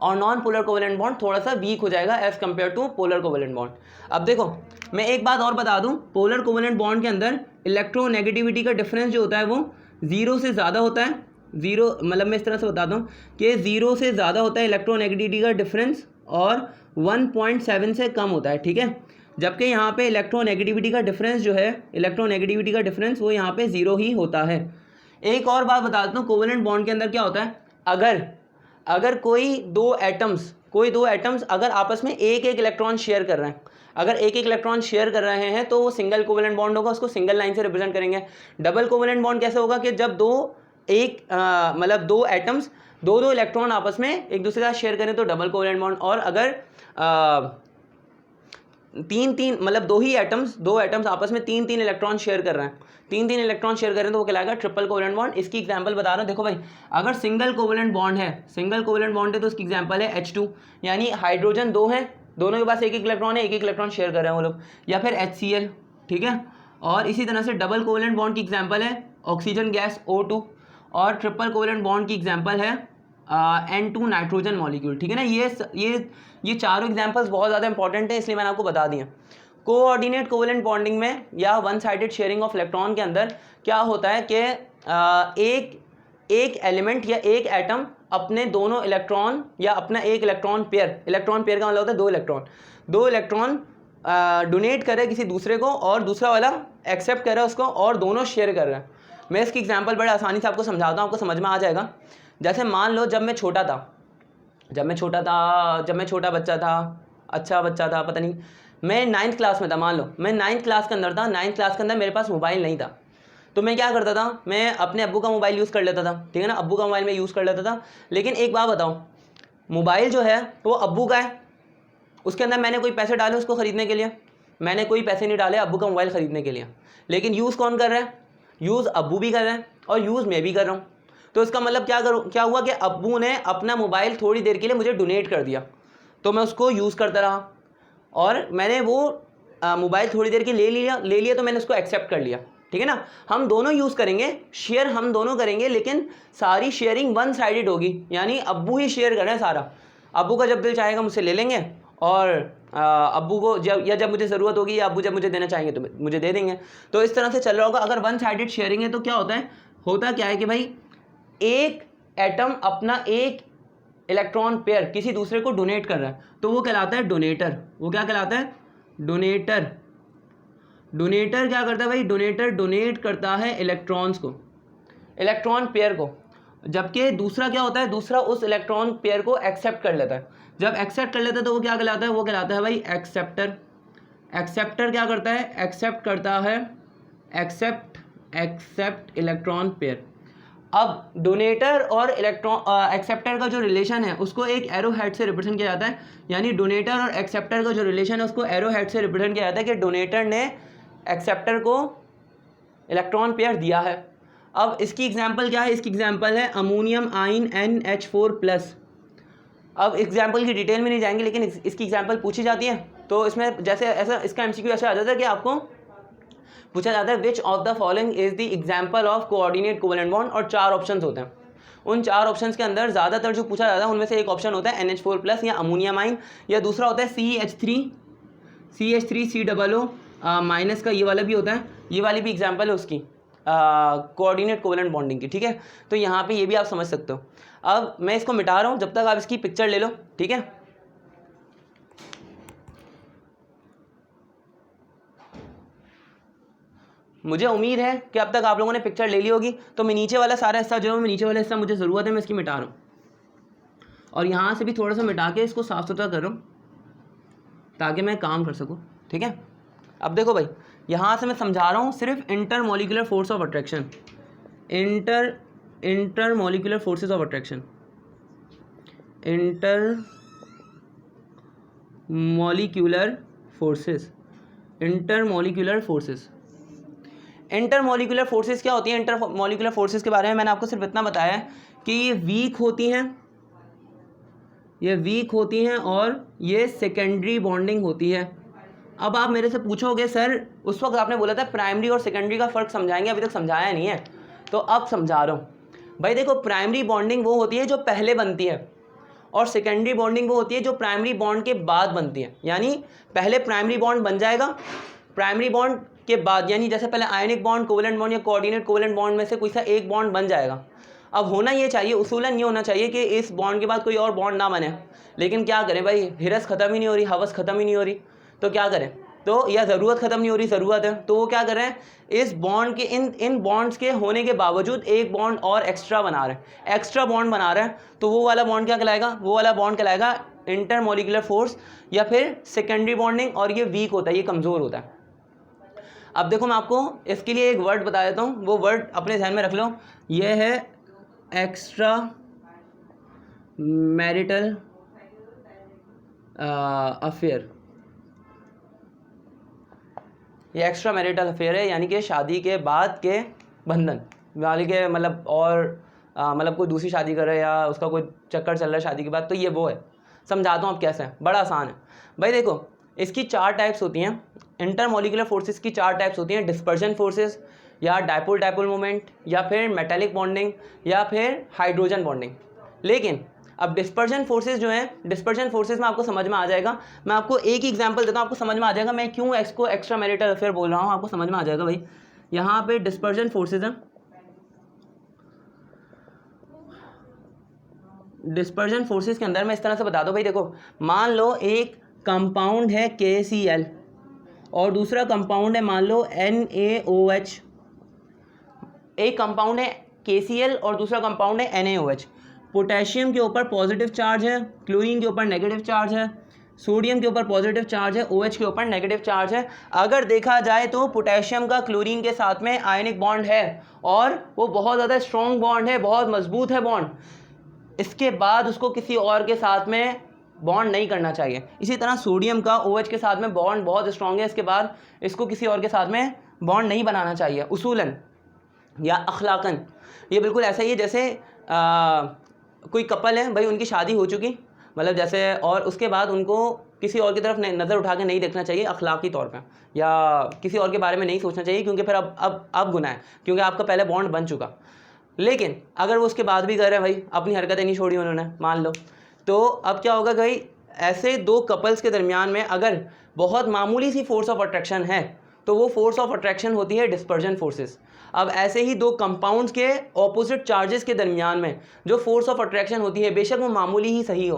और नॉन पोलर कोवेलेंट बॉन्ड थोड़ा सा वीक हो जाएगा as compared to polar covalent bond. अब देखो मैं एक बात और बता दूं, पोलर कोवेलेंट बॉन्ड के अंदर इलेक्ट्रोनेगेटिविटी का डिफरेंस जो होता है वो 0 से ज़्यादा होता है। 0 मतलब मैं इस तरह से बताता हूँ कि 0 से ज़्यादा होता है इलेक्ट्रोनेगेटिविटी का डिफरेंस और 1.7 से कम होता है, ठीक है। जबकि यहाँ पे इलेक्ट्रोनेगेटिविटी का डिफरेंस जो है, इलेक्ट्रोनेगेटिविटी का डिफरेंस वो यहाँ पे 0 ही होता है। एक और बात बता देता हूँ, कोवेलेंट बॉन्ड के अंदर क्या होता है, अगर कोई दो एटम्स अगर आपस में एक इलेक्ट्रॉन शेयर कर रहे हैं, अगर एक इलेक्ट्रॉन शेयर कर रहे हैं तो वो सिंगल कोवेलेंट बॉन्ड होगा, उसको सिंगल लाइन से रिप्रेजेंट करेंगे। डबल कोवेलेंट बॉन्ड कैसे होगा कि जब मतलब दो एटम्स दो इलेक्ट्रॉन आपस में एक दूसरे के साथ शेयर करें तो डबल कोवेलेंट बॉन्ड, और अगर तीन मतलब दो एटम्स आपस में तीन इलेक्ट्रॉन शेयर कर रहे हैं, तीन इलेक्ट्रॉन शेयर करें तो वो कहलाएगा ट्रिपल कोवेलेंट बॉन्ड। इसकी एग्जांपल बता रहा हूँ, देखो भाई अगर सिंगल कोवेलेंट बॉन्ड है तो उसकी एग्जांपल है H2, यानी हाइड्रोजन दो हैं, दोनों के पास एक इलेक्ट्रॉन है, एक इलेक्ट्रॉन शेयर कर रहे हैं वो लोग, या फिर HCl, ठीक है। और इसी तरह से डबल कोवेलेंट बॉन्ड की एग्जांपल है ऑक्सीजन गैस O2, और ट्रिपल कोवेलेंट बॉन्ड की एग्जांपल है N2 नाइट्रोजन मॉलिक्यूल, ठीक है ना। ये चारों एग्जांपल्स बहुत ज़्यादा इंपॉर्टेंट है, इसलिए मैंने आपको बता दिया। कोऑर्डिनेट कोवेलेंट बॉन्डिंग में या one sided sharing of electron के अंदर क्या होता है कि एक एलिमेंट या एक एटम अपने दोनों इलेक्ट्रॉन या अपना एक इलेक्ट्रॉन पेयर का मतलब होता है दो इलेक्ट्रॉन डोनेट कर रहे हैं किसी दूसरे को और दूसरा वाला एक्सेप्ट कर रहा है उसको और दोनों शेयर कर रहे हैं। मैं इसकी एग्जांपल बड़े आसानी से आपको समझाता हूँ, आपको समझ में आ जाएगा। जैसे मान लो जब मैं छोटा बच्चा था, अच्छा बच्चा था, पता नहीं, मैं 9th क्लास में था, मान लो मैं 9th क्लास के अंदर था। 9th क्लास के अंदर मेरे पास मोबाइल नहीं था, तो मैं क्या करता था, मैं अपने अब्बू का मोबाइल यूज़ कर लेता था, ठीक है ना, अब्बू का मोबाइल में यूज़ कर लेता था। लेकिन एक बात बताऊँ, मोबाइल जो है वो अब्बू का है, उसके अंदर मैंने कोई पैसे डाले उसको ख़रीदने के लिए, मैंने कोई पैसे नहीं डाले अब्बू का मोबाइल ख़रीदने के लिए, लेकिन यूज़ कौन कर रहा है, यूज़ अब्बू भी कर रहे हैं और यूज़ मैं भी कर रहा हूँ। तो इसका मतलब क्या हुआ कि अब्बू ने अपना मोबाइल थोड़ी देर के लिए मुझे डोनेट कर दिया, तो मैं उसको यूज़ करता रहा, और मैंने वो मोबाइल थोड़ी देर के ले लिया तो मैंने उसको एक्सेप्ट कर लिया, ठीक है ना। हम दोनों यूज़ करेंगे, शेयर हम दोनों करेंगे, लेकिन सारी शेयरिंग वन साइडेड होगी, यानी अब्बू ही शेयर कर रहे हैं सारा। अब्बू का जब दिल चाहेगा मुझसे ले लेंगे, और अब्बू को जब मुझे ज़रूरत होगी या अब्बू जब मुझे देना चाहेंगे तो मुझे दे देंगे। तो इस तरह से चल रहा होगा। अगर वन साइडेड शेयरिंग है तो क्या होता क्या है कि भाई एक एटम अपना एक इलेक्ट्रॉन पेयर किसी दूसरे को डोनेट कर रहा है, तो वो कहलाता है डोनेटर। वो क्या कहलाता है, डोनेटर। डोनेटर क्या करता है भाई, डोनेटर डोनेट करता है इलेक्ट्रॉन्स को, इलेक्ट्रॉन पेयर को। जबकि दूसरा क्या होता है, दूसरा उस इलेक्ट्रॉन पेयर को एक्सेप्ट कर लेता है। जब एक्सेप्ट कर लेता है तो वो क्या कहलाता है, वो कहलाता है भाई एक्सेप्टर। एक्सेप्टर क्या करता है, एक्सेप्ट करता है, एक्सेप्ट इलेक्ट्रॉन पेयर। अब डोनेटर और एक्सेप्टर का जो रिलेशन है उसको एक एरो हेड से रिप्रेजेंट किया जाता है, यानी डोनेटर और एक्सेप्टर का जो रिलेशन है उसको एरो हेड से रिप्रेजेंट किया जाता है कि डोनेटर ने एक्सेप्टर को इलेक्ट्रॉन पेयर दिया है। अब इसकी एग्जांपल क्या है, इसकी एग्जांपल है अमोनियम आयन NH4+। अब एग्जांपल की डिटेल में नहीं जाएंगे, लेकिन इसकी एग्जांपल पूछी जाती है तो इसमें जैसे ऐसा इसका MCQ ऐसा आ जाता है कि आपको पूछा जाता है which of the following is the example of coordinate covalent bond, और 4 ऑप्शंस होते हैं। उन 4 ऑप्शंस के अंदर ज़्यादातर जो पूछा जाता है उनमें से एक ऑप्शन होता है NH4+ या अमोनियम आयन, या दूसरा होता है CH3COO- का ये वाला भी होता है। ये वाली भी एग्जांपल है उसकी कोऑर्डिनेट कोवेलेंट बॉन्डिंग की, ठीक है। तो यहाँ पे ये भी आप समझ सकते हो। अब मैं इसको मिटा रहा हूँ, जब तक आप इसकी पिक्चर ले लो, ठीक है। मुझे उम्मीद है कि अब तक आप लोगों ने पिक्चर ले ली होगी। तो मैं नीचे वाला सारा हिस्सा जो है, नीचे वाला हिस्सा मुझे ज़रूरत है, मैं इसकी मिटा रहा हूँ, और यहाँ से भी थोड़ा सा मिटा के इसको साफ़ सुथरा कर रहा हूँ ताकि मैं काम कर सकूँ, ठीक है। अब देखो भाई, यहाँ से मैं समझा रहा हूँ सिर्फ intermolecular force of attraction, intermolecular forces of attraction, intermolecular forces क्या होती हैं। इंटरमॉलिक्यूलर फोर्सेस के बारे में मैंने आपको सिर्फ इतना बताया है कि ये वीक होती हैं, ये वीक होती हैं और ये सेकेंडरी बॉन्डिंग होती है। अब आप मेरे से पूछोगे सर उस वक्त आपने बोला था प्राइमरी और सेकेंडरी का फ़र्क समझाएंगे, अभी तक समझाया नहीं है, तो अब समझा रहा हूँ। भाई देखो, प्राइमरी बॉन्डिंग वो होती है जो पहले बनती है और सेकेंडरी बॉन्डिंग वो होती है जो प्राइमरी बॉन्ड के बाद बनती है। यानी पहले प्राइमरी बॉन्ड बन जाएगा, प्राइमरी बॉन्ड के बाद यानी जैसे पहले आयनिक बॉन्ड, कोवेलेंट बॉन्ड या कोऑर्डिनेट कोवेलेंट बॉन्ड में से कोई सा एक बॉन्ड बन जाएगा। अब होना ये चाहिए, उसूलन ये होना चाहिए कि इस बॉन्ड के बाद कोई और बॉन्ड ना बने, लेकिन क्या करें भाई, हिरस ख़त्म ही नहीं हो रही, हवस ख़त्म ही नहीं हो रही, तो क्या करें, तो या ज़रूरत ख़त्म नहीं हो रही, ज़रूरत है, तो वो क्या कर रहे हैं, इस बॉन्ड के इन बॉन्ड्स के होने के बावजूद एक बॉन्ड और एक्स्ट्रा बना रहे हैं, एक्स्ट्रा बॉन्ड बना रहे हैं, तो वो वाला बॉन्ड क्या कहलाएगा, वो वाला बॉन्ड कहलाएगा इंटरमोलिकुलर फोर्स या फिर सेकेंडरी बॉन्डिंग, और ये वीक होता है, ये कमज़ोर होता है। अब देखो मैं आपको इसके लिए एक वर्ड बता देता हूँ, वो वर्ड अपने ध्यान में रख लो, ये है एक्स्ट्रा मैरिटल अफेयर। ये एक्स्ट्रा मैरिटल अफेयर है, यानी कि शादी के बाद के बंधन वाले के, मतलब और मतलब कोई दूसरी शादी कर रहा है या उसका कोई चक्कर चल रहा है शादी के बाद, तो ये वो है। समझाता हूँ अब कैसे है, बड़ा आसान है भाई। देखो इसकी 4 टाइप्स होती हैं, इंटरमोलिकुलर फोर्सेस की 4 टाइप्स होती हैं, डिस्पर्जन फोर्सेस या डायपोल डायपोल मोमेंट या फिर मेटालिक बॉन्डिंग या फिर हाइड्रोजन बॉन्डिंग। लेकिन अब डिस्पर्जन फोर्सेस जो हैं, डिस्पर्जन फोर्सेस में आपको समझ में आ जाएगा, मैं आपको एक ही एग्जांपल देता हूँ, आपको समझ में आ जाएगा मैं क्यों इसको एक्स्ट्रा मैरिटल अफेयर बोल रहा हूँ, आपको समझ में आ जाएगा भाई। यहाँ पे डिस्पर्जन फोर्सेस हैं, डिस्पर्जन फोर्सेस के अंदर मैं इस तरह से बता दूँ भाई, देखो मान लो एक कंपाउंड है KCl और दूसरा कंपाउंड है मान लो NaOH, एक कंपाउंड है KCl और दूसरा कंपाउंड है NaOH। पोटेशियम के ऊपर पॉजिटिव चार्ज है, क्लोरीन के ऊपर नेगेटिव चार्ज है, सोडियम के ऊपर पॉजिटिव चार्ज है, OH के ऊपर नेगेटिव चार्ज है। अगर देखा जाए तो पोटेशियम का क्लोरीन के साथ में आयनिक बॉन्ड है और वो बहुत ज़्यादा स्ट्रॉन्ग बॉन्ड है, बहुत मजबूत है बॉन्ड, इसके बाद उसको किसी और के साथ में बॉन्ड नहीं करना चाहिए। इसी तरह सोडियम का OH के साथ में बॉन्ड बहुत स्ट्रॉन्ग है, इसके बाद इसको किसी और के साथ में बॉन्ड नहीं बनाना चाहिए, उसूलन या अखलाकन। ये बिल्कुल ऐसा ही है जैसे कोई कपल है भाई, उनकी शादी हो चुकी, मतलब जैसे, और उसके बाद उनको किसी और की तरफ नज़र उठा के नहीं देखना चाहिए अखलाकी तौर पे, या किसी और के बारे में नहीं सोचना चाहिए, क्योंकि फिर अब गुनाह है, क्योंकि आपका पहले बॉन्ड बन चुका। लेकिन अगर वो उसके बाद भी कर रहे हैं भाई, अपनी हरकतें नहीं छोड़ी उन्होंने मान लो, तो अब क्या होगा भाई, ऐसे 2 कपल्स के दरमियान में अगर बहुत मामूली सी फोर्स ऑफ अट्रैक्शन है तो वो फोर्स ऑफ अट्रैक्शन होती है डिस्पर्जन फोर्सेस। अब ऐसे ही 2 कंपाउंड्स के ऑपोजिट चार्जेस के दरमियान में जो फोर्स ऑफ अट्रैक्शन होती है, बेशक वो मामूली ही सही हो,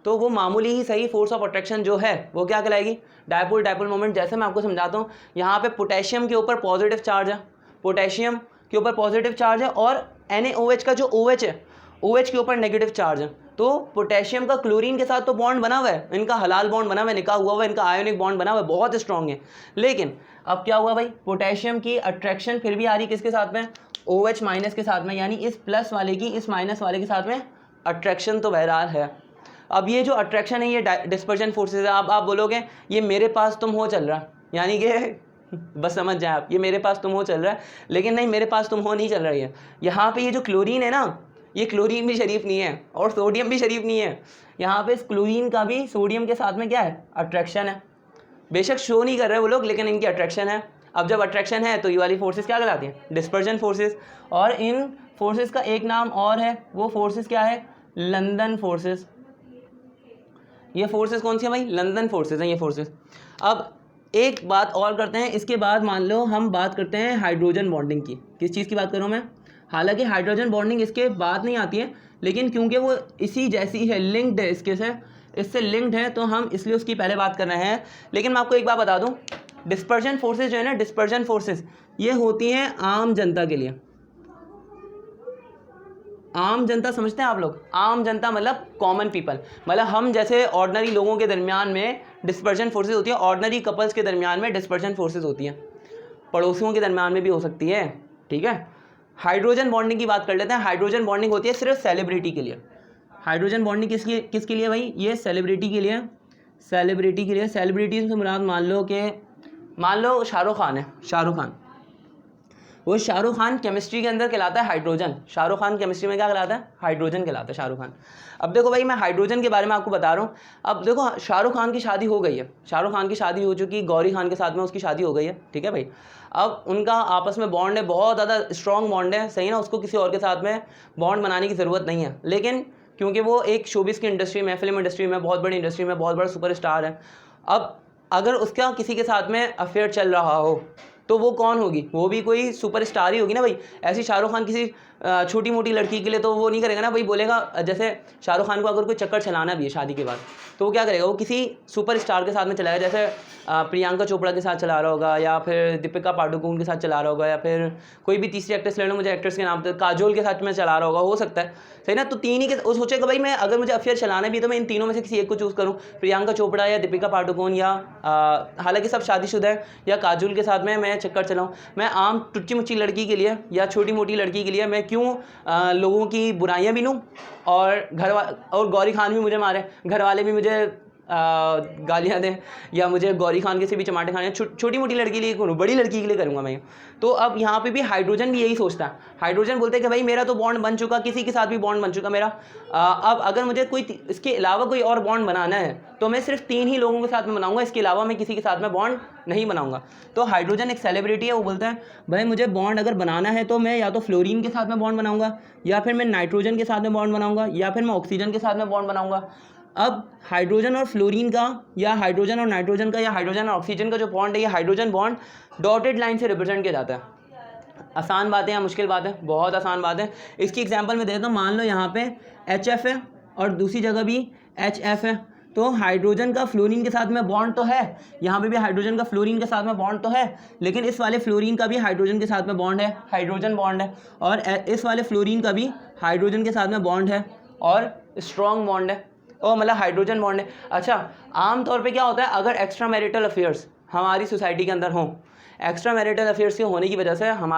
तो वो मामूली ही सही फोर्स ऑफ अट्रैक्शन जो है वो क्या कहलाएगी, डायपोल डायपोल मोमेंट। जैसे मैं आपको समझाता हूँ, यहाँ पे पोटेशियम के ऊपर पॉजिटिव चार्ज है, पोटेशियम के ऊपर पॉजिटिव चार्ज है, और NaOH का जो OH है, OH के ऊपर नेगेटिव चार्ज है। तो पोटेशियम का क्लोरीन के साथ तो बॉन्ड बना हुआ है, इनका हलाल बॉन्ड बना हुआ है, निकाह हुआ है, इनका आयोनिक बॉन्ड बना हुआ है, बहुत स्ट्रॉन्ग है। लेकिन अब क्या हुआ भाई, पोटेशियम की अट्रैक्शन फिर भी आ रही किसके साथ में, OH माइनस के साथ में, यानी इस प्लस वाले की इस माइनस वाले के साथ में अट्रैक्शन तो बहरहाल है। अब ये जो अट्रैक्शन है ये डिस्पर्जन फोर्सेज है। अब आप बोलोगे ये मेरे पास तुम हो चल रहा, यानी कि बस समझ जाए आप, ये मेरे पास तुम हो चल रहा है, लेकिन नहीं, मेरे पास तुम हो नहीं चल रही है। यहाँ पे ये जो क्लोरीन है ना, ये क्लोरीन भी शरीफ नहीं है और सोडियम भी शरीफ नहीं है। यहाँ पे इस क्लोरीन का भी सोडियम के साथ में क्या है, अट्रैक्शन है। बेशक शो नहीं कर रहे वो लोग, लेकिन इनकी अट्रैक्शन है। अब जब अट्रैक्शन है तो ये वाली फोर्सेस क्या कहलाती हैं, डिस्पर्जन फोर्सेस। और इन फोर्सेस का एक नाम और है, वो फोर्सेस क्या है, लंदन फोर्सेस। ये फोर्सेस कौन सी है भाई, लंदन फोर्सेस हैं ये फोर्सेस। अब एक बात और करते हैं, इसके बाद मान लो हम बात करते हैं हाइड्रोजन बॉन्डिंग की। किस चीज़ की बात करूँ मैं, हालांकि हाइड्रोजन बॉन्डिंग इसके बाद नहीं आती है, लेकिन क्योंकि वो इसी जैसी है, लिंक्ड है, इससे लिंक्ड है, तो हम इसलिए उसकी पहले बात कर रहे हैं। लेकिन मैं आपको एक बात बता दूं, डिस्पर्जन फोर्सेस जो है ना, डिस्पर्जन फोर्सेस ये होती हैं आम जनता के लिए। आम जनता समझते हैं आप लोग, आम जनता मतलब कॉमन पीपल, मतलब हम जैसे ऑर्डिनरी लोगों के दरमियान में डिस्पर्जन फोर्सेस होती है, ऑर्डिनरी कपल्स के दरमियान में डिस्पर्जन फोर्सेस होती हैं, पड़ोसियों के दरमियान में भी हो सकती है, ठीक है। हाइड्रोजन बॉन्डिंग की बात कर लेते हैं। हाइड्रोजन बॉन्डिंग होती है सिर्फ सेलिब्रिटी के लिए। हाइड्रोजन बॉन्डिंग किसके लिए भाई, ये सेलिब्रिटी के लिए, सेलिब्रिटी के लिए। सेलिब्रिटी से मुराद मान लो शाहरुख खान है, शाहरुख खान। वो शाहरुख खान केमिस्ट्री के अंदर कहलाता है हाइड्रोजन। शाहरुख खान केमिस्ट्री में क्या कहलाता है? हाइड्रोजन कहलाता है शाहरुख खान। अब देखो भाई, मैं हाइड्रोजन के बारे में आपको बता रहा हूँ। अब देखो, शाहरुख खान की शादी हो गई है, शाहरुख खान की शादी हो चुकी, गौरी खान के साथ में उसकी शादी हो गई है, ठीक है भाई। अब उनका आपस में बॉन्ड है, बहुत ज़्यादा स्ट्रॉन्ग बॉन्ड है, सही ना, उसको किसी और के साथ में बॉन्ड बनाने की ज़रूरत नहीं है। लेकिन क्योंकि वो एक शोबिस की इंडस्ट्री में, फिल्म इंडस्ट्री में, बहुत बड़ी इंडस्ट्री में बहुत बड़ा सुपरस्टार है, अब अगर उसका किसी के साथ में अफेयर चल रहा हो तो वो कौन होगी? वो भी कोई सुपरस्टार ही होगी ना भाई। ऐसी शाहरुख खान किसी छोटी मोटी लड़की के लिए तो वो नहीं करेगा ना भाई, बोलेगा। जैसे शाहरुख खान को अगर कोई चक्कर चलाना भी है शादी के बाद, तो वो क्या करेगा? वो किसी सुपरस्टार के साथ में चलाएगा, जैसे प्रियंका चोपड़ा के साथ चला रहा होगा, या फिर दीपिका पादुकोण के साथ चला रहा होगा, या फिर कोई भी तीसरी एक्ट्रेस ले लो, मुझे एक्ट्रेस के नाम तो काजोल के साथ में चला रहा होगा, हो सकता है, सही ना। तो तीन ही के वो सोचेगा भाई, मैं अगर मुझे अफेयर चलाना भी तो मैं इन तीनों में से किसी एक को चूज़ करूँ, प्रियंका चोपड़ा या दीपिका पादुकोण, या हालांकि सब शादीशुदा है, या काजोल के साथ में मैं चक्कर चलाऊँ। मैं आम टुच्ची मुच्ची लड़की के लिए या छोटी मोटी लड़की के लिए मैं क्यों लोगों की बुराइयां भी लूँ, और और गौरी खान भी मुझे मारे, घर वाले भी मुझे गालियाँ दें, या मुझे गौरी खान के से भी चमाटे खाने, छोटी मोटी लड़की के लिए करूँ, बड़ी लड़की के लिए करूँगा मैं। तो अब यहाँ पे भी हाइड्रोजन भी यही सोचता है। हाइड्रोजन बोलते हैं कि भाई मेरा तो बॉन्ड बन चुका, किसी के साथ भी बॉन्ड बन चुका मेरा, अब अगर मुझे कोई इसके अलावा कोई और बॉन्ड बनाना है तो मैं सिर्फ 3 ही लोगों के साथ में बनाऊंगा, इसके अलावा मैं किसी के साथ में बॉन्ड नहीं बनाऊंगा। तो हाइड्रोजन एक सेलिब्रिटी है, वो बोलता है भाई मुझे बॉन्ड अगर बनाना है तो मैं या तो फ्लोरीन के साथ में बॉन्ड बनाऊंगा, या फिर मैं नाइट्रोजन के साथ में बॉन्ड बनाऊंगा, या फिर मैं ऑक्सीजन के साथ में बॉन्ड बनाऊंगा। अब हाइड्रोजन और फ्लोरीन का, या हाइड्रोजन और नाइट्रोजन का, या हाइड्रोजन और ऑक्सीजन का जो बॉन्ड है, ये हाइड्रोजन बॉन्ड डॉटेड लाइन से रिप्रेजेंट किया जाता है। आसान बात है या मुश्किल बात है? बहुत आसान बात है। इसकी एग्जांपल मैं देता हूँ। मान लो यहाँ पे HF है और दूसरी जगह भी HF है, तो हाइड्रोजन का फ्लोरीन के साथ में बॉन्ड तो है, यहाँ पे भी हाइड्रोजन का फ्लोरीन के साथ में बॉन्ड तो है, लेकिन इस वाले फ्लोरीन का भी हाइड्रोजन के साथ में बॉन्ड है, हाइड्रोजन बॉन्ड है, और इस वाले फ्लोरीन का भी हाइड्रोजन के साथ में बॉन्ड है, और स्ट्रॉन्ग बॉन्ड है, और मतलब हाइड्रोजन बॉन्ड है। अच्छा, आमतौर पे क्या होता है, अगर एक्स्ट्रा मैरिटल अफेयर्स हमारी सोसाइटी के अंदर हों, एक्स्ट्रा मैरिटल अफेयर्स के होने की वजह से हमारे